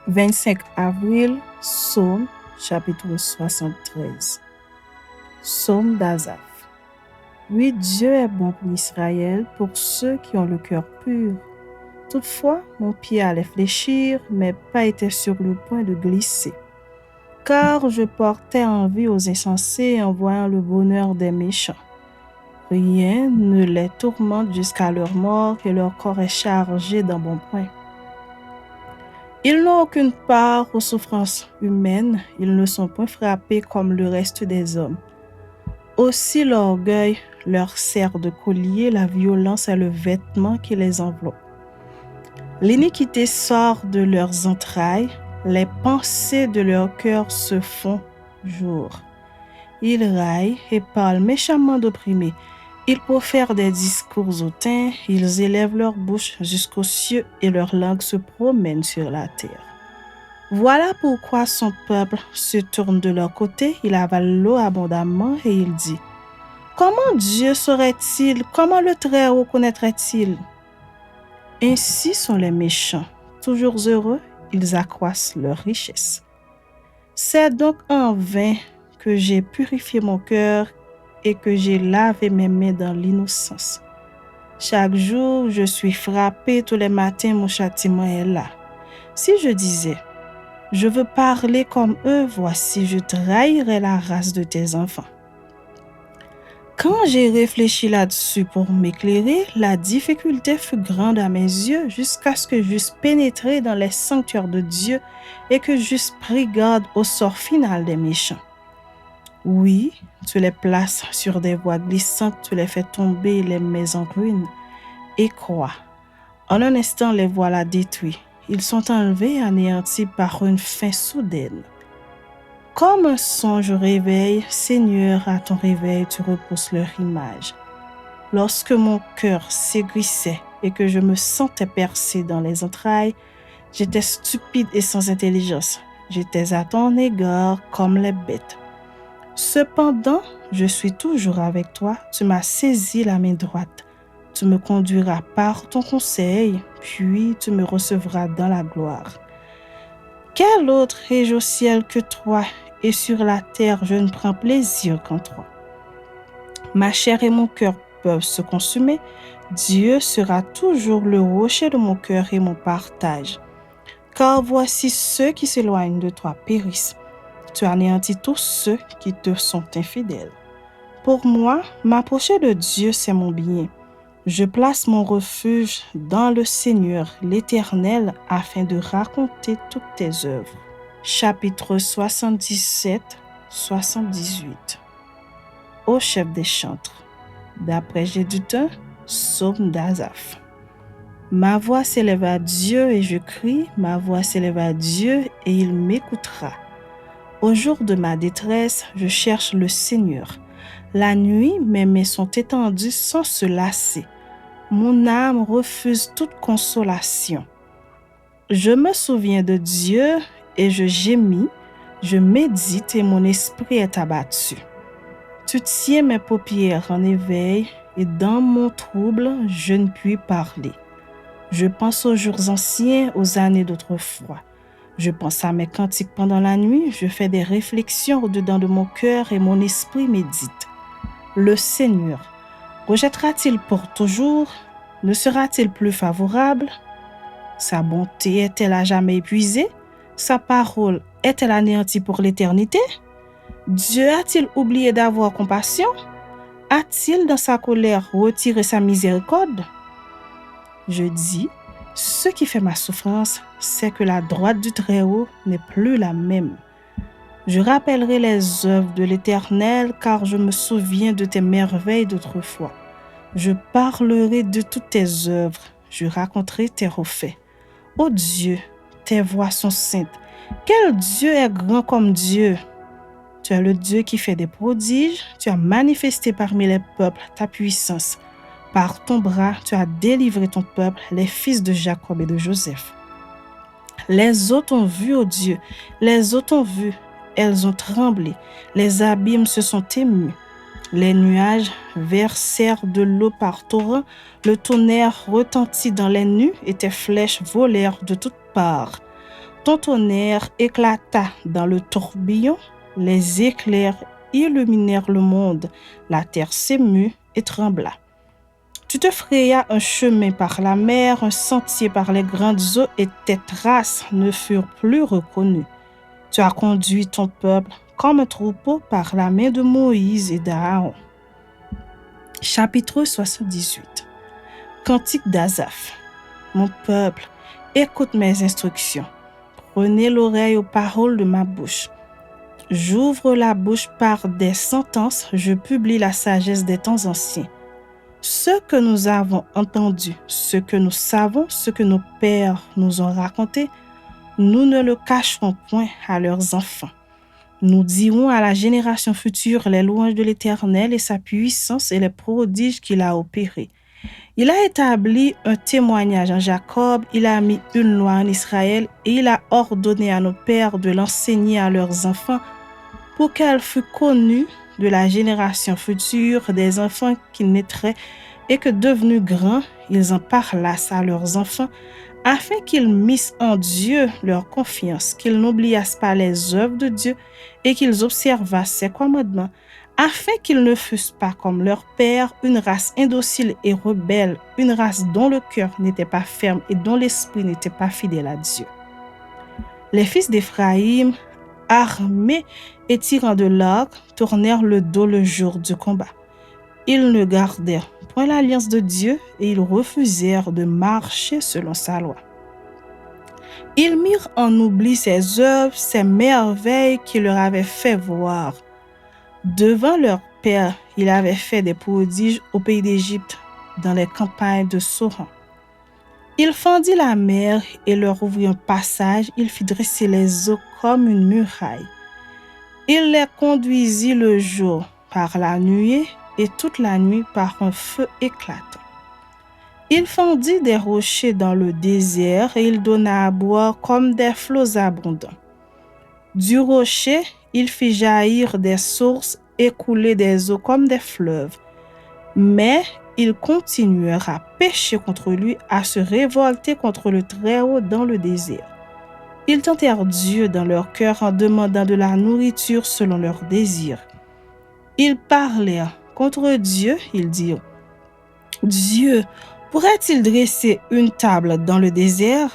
25 avril, Psaume, chapitre 73. Psaume d'Asaph. Oui, Dieu est bon pour Israël, pour ceux qui ont le cœur pur. Toutefois, mon pied allait fléchir, mes pas étaient sur le point de glisser. Car je portais envie aux insensés en voyant le bonheur des méchants. Rien ne les tourmente jusqu'à leur mort et leur corps est chargé d'embonpoint. Ils n'ont aucune part aux souffrances humaines, ils ne sont point frappés comme le reste des hommes. Aussi l'orgueil leur sert de collier, la violence est le vêtement qui les enveloppe. L'iniquité sort de leurs entrailles, les pensées de leur cœur se font jour. Ils raillent et parlent méchamment d'opprimés. Ils profèrent des discours hautains, ils élèvent leur bouche jusqu'aux cieux et leur langue se promène sur la terre. Voilà pourquoi son peuple se tourne de leur côté, il avale l'eau abondamment et il dit: comment Dieu saurait-il? Comment le Très-Haut connaîtrait-il? Ainsi sont les méchants, toujours heureux, ils accroissent leur richesse. C'est donc en vain que j'ai purifié mon cœur et que j'ai lavé mes mains dans l'innocence. Chaque jour, je suis frappé, tous les matins, mon châtiment est là. Si je disais: je veux parler comme eux, voici, je trahirais la race de tes enfants. Quand j'ai réfléchi là-dessus pour m'éclairer, la difficulté fut grande à mes yeux jusqu'à ce que j'eusse pénétré dans les sanctuaires de Dieu et que j'eusse pris garde au sort final des méchants. Oui, tu les places sur des voies glissantes, tu les fais tomber, les mets en ruine. Et crois, en un instant les voilà détruits. Ils sont enlevés, anéantis par une fin soudaine. Comme un songe réveil, Seigneur, à ton réveil, tu repousses leur image. Lorsque mon cœur s'aiguissait et que je me sentais percé dans les entrailles, j'étais stupide et sans intelligence. J'étais à ton égard comme les bêtes. Cependant, je suis toujours avec toi. Tu m'as saisi la main droite. Tu me conduiras par ton conseil, puis tu me recevras dans la gloire. Quel autre ai-je au ciel que toi, et sur la terre je ne prends plaisir qu'en toi. Ma chair et mon cœur peuvent se consumer, Dieu sera toujours le rocher de mon cœur et mon partage. Car voici ceux qui s'éloignent de toi périssent. Tu anéantis tous ceux qui te sont infidèles. Pour moi, m'approcher de Dieu, c'est mon bien. Je place mon refuge dans le Seigneur, l'Éternel, afin de raconter toutes tes œuvres. Chapitre 77-78. Au chef des chantres. D'après Gédutin, Psaume d'Asaph. Ma voix s'élève à Dieu et je crie, ma voix s'élève à Dieu et il m'écoutera. Au jour de ma détresse, je cherche le Seigneur. La nuit, mes mains sont étendues sans se lasser. Mon âme refuse toute consolation. Je me souviens de Dieu et je gémis, je médite et mon esprit est abattu. Tu tiens mes paupières en éveil et dans mon trouble, je ne puis parler. Je pense aux jours anciens, aux années d'autrefois. Je pense à mes cantiques pendant la nuit, je fais des réflexions au-dedans de mon cœur et mon esprit médite. Le Seigneur rejettera-t-il pour toujours? Ne sera-t-il plus favorable? Sa bonté est-elle à jamais épuisée? Sa parole est-elle anéantie pour l'éternité? Dieu a-t-il oublié d'avoir compassion? A-t-il dans sa colère retiré sa miséricorde? Je dis, ce qui fait ma souffrance, c'est que la droite du Très-Haut n'est plus la même. Je rappellerai les œuvres de l'Éternel, car je me souviens de tes merveilles d'autrefois. Je parlerai de toutes tes œuvres, je raconterai tes refaits. Ô Dieu, tes voies sont saintes. Quel Dieu est grand comme Dieu? Tu es le Dieu qui fait des prodiges, tu as manifesté parmi les peuples ta puissance. Par ton bras, tu as délivré ton peuple, les fils de Jacob et de Joseph. Les eaux t'ont vu, ô Dieu, les eaux t'ont vu, elles ont tremblé, les abîmes se sont émus. Les nuages versèrent de l'eau par torrent, le tonnerre retentit dans les nues et tes flèches volèrent de toutes parts. Ton tonnerre éclata dans le tourbillon, les éclairs illuminèrent le monde, la terre s'émut et trembla. Tu te frayas un chemin par la mer, un sentier par les grandes eaux, et tes traces ne furent plus reconnues. Tu as conduit ton peuple comme un troupeau par la main de Moïse et d'Aaron. Chapitre 78. Cantique d'Asaph. Mon peuple, écoute mes instructions. Prenez l'oreille aux paroles de ma bouche. J'ouvre la bouche par des sentences, je publie la sagesse des temps anciens. Ce que nous avons entendu, ce que nous savons, ce que nos pères nous ont raconté, nous ne le cacherons point à leurs enfants. Nous dirons à la génération future les louanges de l'Éternel et sa puissance et les prodiges qu'il a opérés. Il a établi un témoignage en Jacob, il a mis une loi en Israël et il a ordonné à nos pères de l'enseigner à leurs enfants pour qu'elle fût connue de la génération future des enfants qui naîtraient et que devenus grands, ils en parlassent à leurs enfants afin qu'ils missent en Dieu leur confiance, qu'ils n'oubliassent pas les œuvres de Dieu et qu'ils observassent ses commandements, afin qu'ils ne fussent pas comme leur père, une race indocile et rebelle, une race dont le cœur n'était pas ferme et dont l'esprit n'était pas fidèle à Dieu. Les fils d'Éphraïm, armés et tirant de l'arc, tournèrent le dos le jour du combat. Ils ne gardèrent point l'alliance de Dieu et ils refusèrent de marcher selon sa loi. Ils mirent en oubli ses œuvres, ses merveilles qu'il leur avait fait voir. Devant leur père, il avait fait des prodiges au pays d'Égypte, dans les campagnes de Soran. Il fendit la mer et leur ouvrit un passage, il fit dresser les eaux comme une muraille. Il les conduisit le jour par la nuée et toute la nuit par un feu éclatant. Il fendit des rochers dans le désert et il donna à boire comme des flots abondants. Du rocher, il fit jaillir des sources et couler des eaux comme des fleuves. Mais ils continuèrent à pécher contre lui, à se révolter contre le Très-Haut dans le désert. Ils tentèrent Dieu dans leur cœur en demandant de la nourriture selon leurs désirs. Ils parlèrent contre Dieu, ils dirent: Dieu, pourrait-il dresser une table dans le désert?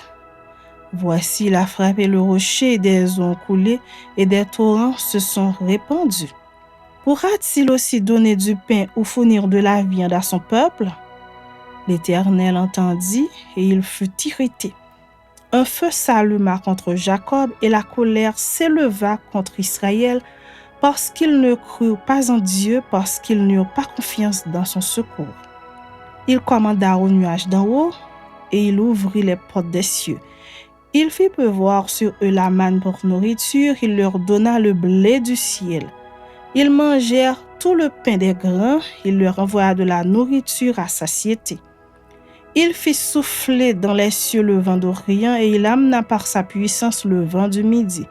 Voici, il a frappé le rocher et des eaux ont coulé et des torrents se sont répandus. Pourra-t-il aussi donner du pain ou fournir de la viande à son peuple? L'Éternel entendit et il fut irrité. Un feu s'alluma contre Jacob et la colère s'éleva contre Israël parce qu'ils ne crurent pas en Dieu, parce qu'ils n'eurent pas confiance dans son secours. Il commanda au nuage d'en haut et il ouvrit les portes des cieux. Il fit pleuvoir sur eux la manne pour nourriture, il leur donna le blé du ciel. Ils mangèrent tout le pain des grands, il leur envoya de la nourriture à satiété. Il fit souffler dans les cieux le vent d'Orient et il amena par sa puissance le vent du midi.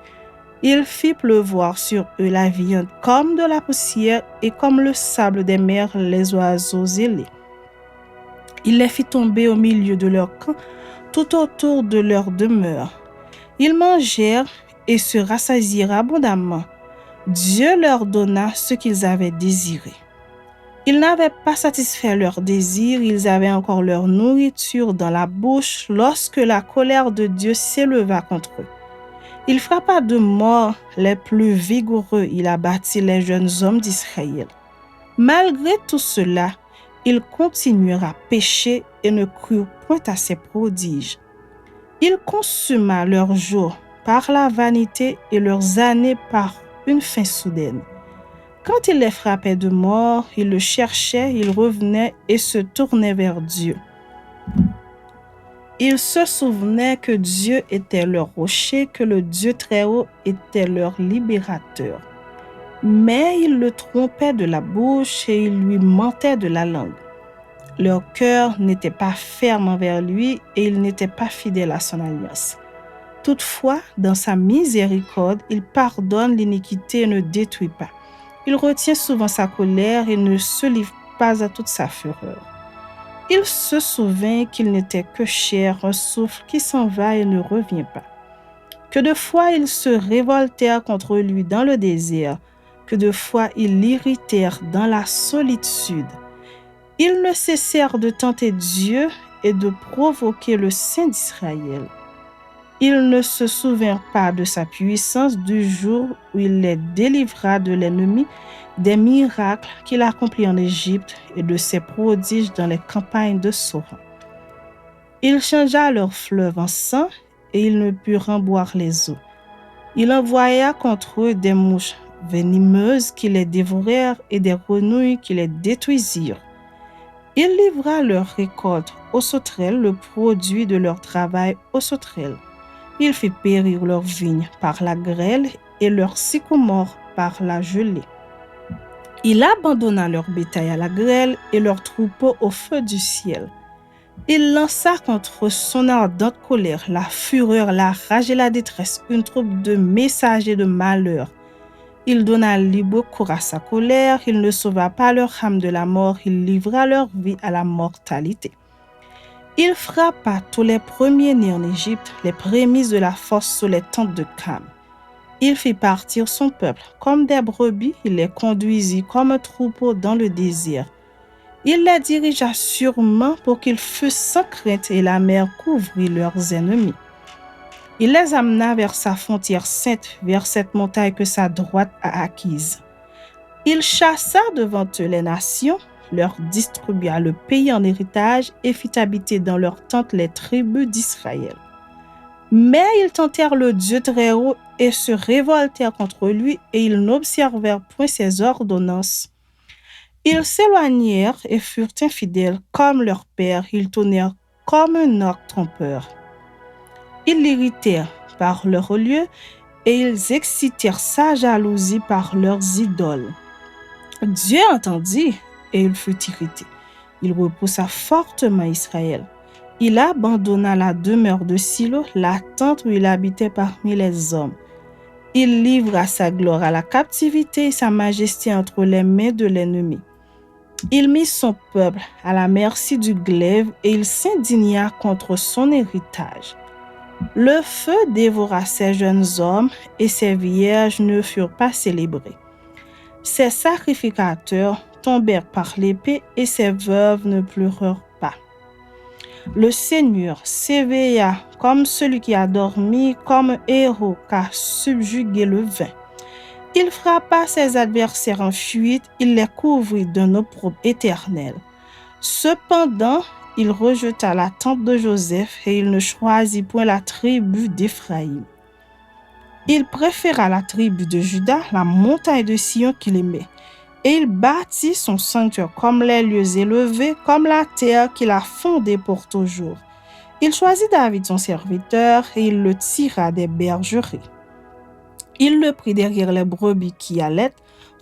Il fit pleuvoir sur eux la viande comme de la poussière et comme le sable des mers les oiseaux ailés. Il les fit tomber au milieu de leur camp, tout autour de leur demeure. Ils mangèrent et se rassasièrent abondamment. Dieu leur donna ce qu'ils avaient désiré. Ils n'avaient pas satisfait leurs désirs, ils avaient encore leur nourriture dans la bouche lorsque la colère de Dieu s'éleva contre eux. Il frappa de mort les plus vigoureux, il abattit les jeunes hommes d'Israël. Malgré tout cela, ils continuèrent à pécher et ne crurent point à ses prodiges. Il consuma leurs jours par la vanité et leurs années par une faim soudaine. Quand il les frappait de mort, ils le cherchaient, ils revenaient et se tournaient vers Dieu. Ils se souvenaient que Dieu était leur rocher, que le Dieu Très-Haut était leur libérateur. Mais ils le trompaient de la bouche et ils lui mentaient de la langue. Leur cœur n'était pas ferme envers lui et ils n'étaient pas fidèles à son alliance. Toutefois, dans sa miséricorde, il pardonne l'iniquité et ne détruit pas. Il retient souvent sa colère et ne se livre pas à toute sa fureur. Il se souvint qu'il n'était que chair, un souffle qui s'en va et ne revient pas, que de fois ils se révoltèrent contre lui dans le désert, que de fois ils l'irritèrent dans la solitude. Ils ne cessèrent de tenter Dieu et de provoquer le Saint d'Israël. Ils ne se souvinrent pas de sa puissance du jour où il les délivra de l'ennemi, des miracles qu'il accomplit en Égypte et de ses prodiges dans les campagnes de Soran. Il changea leur fleuve en sang et ils ne purent en boire les eaux. Il envoya contre eux des mouches venimeuses qui les dévorèrent et des grenouilles qui les détruisirent. Il livra leur récolte aux sauterelles, le produit de leur travail aux sauterelles. Il fit périr leurs vignes par la grêle et leurs sycomores par la gelée. Il abandonna leur bétail à la grêle et leurs troupeaux au feu du ciel. Il lança contre son ardente colère la fureur, la rage et la détresse, une troupe de messagers de malheur. Il donna libre cours à sa colère, il ne sauva pas leur âme de la mort, il livra leur vie à la mortalité. Il frappa tous les premiers-nés en Égypte, les prémices de la force sur les tentes de Cam. Il fit partir son peuple comme des brebis, il les conduisit comme un troupeau dans le désert. Il les dirigea sûrement pour qu'ils fussent sans crainte et la mer couvrit leurs ennemis. Il les amena vers sa frontière sainte, vers cette montagne que sa droite a acquise. Il chassa devant eux les nations, leur distribua le pays en héritage et fit habiter dans leurs tentes les tribus d'Israël. Mais ils tentèrent le Dieu très haut et se révoltèrent contre lui et ils n'observèrent point ses ordonnances. Ils s'éloignèrent et furent infidèles comme leur père, ils tournèrent comme un orc trompeur. Ils l'irritèrent par leurs lieux et ils excitèrent sa jalousie par leurs idoles. Dieu entendit et il fut irrité. Il repoussa fortement Israël. Il abandonna la demeure de Silo, la tente où il habitait parmi les hommes. Il livra sa gloire à la captivité et sa majesté entre les mains de l'ennemi. Il mit son peuple à la merci du glaive et il s'indigna contre son héritage. Le feu dévora ses jeunes hommes et ses vierges ne furent pas célébrés. Ses sacrificateurs tombèrent par l'épée et ses veuves ne pleurèrent pas. Le Seigneur s'éveilla comme celui qui a dormi, comme un héros qui a subjugué le vin. Il frappa ses adversaires en fuite, il les couvrit d'un opprobre éternel. Cependant, il rejeta la tente de Joseph et il ne choisit point la tribu d'Éphraïm. Il préféra la tribu de Juda, la montagne de Sion qu'il aimait. Et il bâtit son sanctuaire comme les lieux élevés, comme la terre qu'il a fondée pour toujours. Il choisit David son serviteur et il le tira des bergeries. Il le prit derrière les brebis qui allaient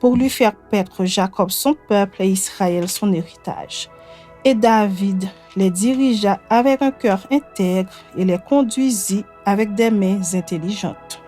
pour lui faire paître Jacob son peuple et Israël son héritage. Et David les dirigea avec un cœur intègre et les conduisit avec des mains intelligentes.